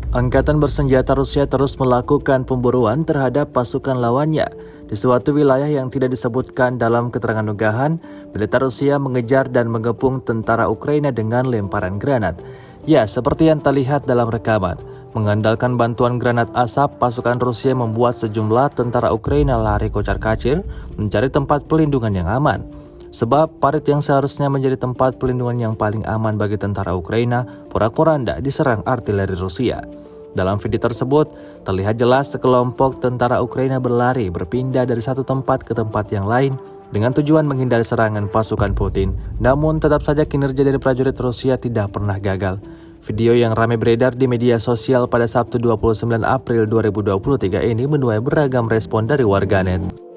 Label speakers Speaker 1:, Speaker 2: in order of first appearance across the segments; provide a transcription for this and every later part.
Speaker 1: Angkatan bersenjata Rusia terus melakukan pemburuan terhadap pasukan lawannya. Di suatu wilayah yang tidak disebutkan dalam keterangan unggahan, militer Rusia mengejar dan mengepung tentara Ukraina dengan lemparan granat. Ya, seperti yang terlihat dalam rekaman. Mengandalkan bantuan granat asap, pasukan Rusia membuat sejumlah tentara Ukraina lari kocar-kacir mencari tempat pelindungan yang aman. Sebab parit yang seharusnya menjadi tempat pelindungan yang paling aman bagi tentara Ukraina porak-poranda diserang artileri Rusia. Dalam video tersebut, terlihat jelas sekelompok tentara Ukraina berlari berpindah dari satu tempat ke tempat yang lain dengan tujuan menghindari serangan pasukan Putin. Namun tetap saja kinerja dari prajurit Rusia tidak pernah gagal. Video yang ramai beredar di media sosial pada Sabtu 29 April 2023 ini menuai beragam respon dari warganet.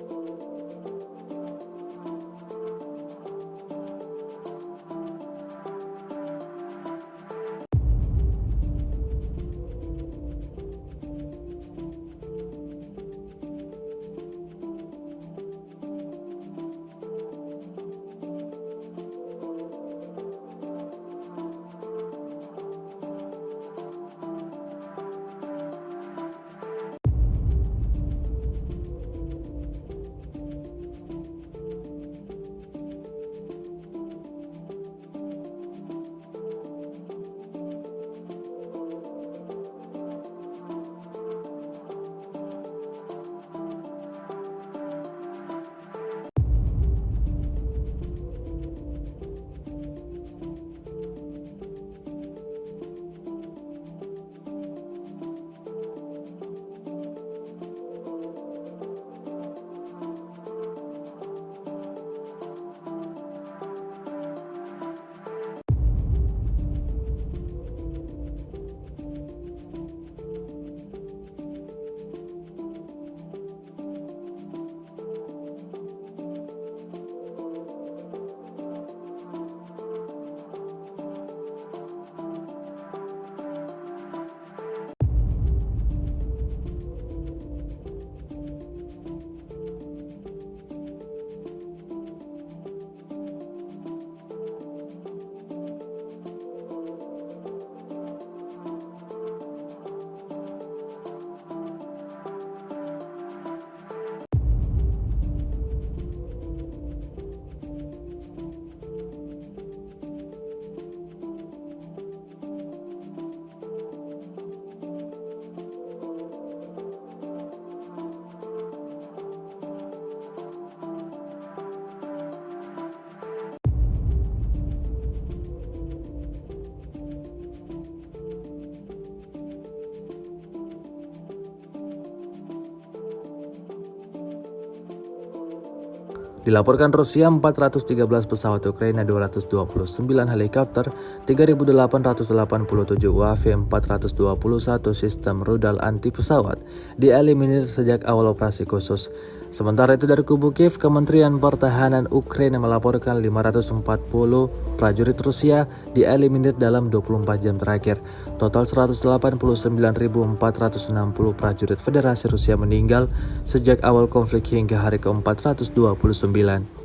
Speaker 1: Dilaporkan Rusia 413 pesawat Ukraina, 229 helikopter, 3.887 UAV, 421 sistem rudal anti pesawat dieliminir sejak awal operasi khusus. Sementara itu dari kubu Kiev, Kementerian Pertahanan Ukraina melaporkan 540 prajurit Rusia dieliminir dalam 24 jam terakhir. Total 189.460 prajurit Federasi Rusia meninggal sejak awal konflik hingga hari ke-429.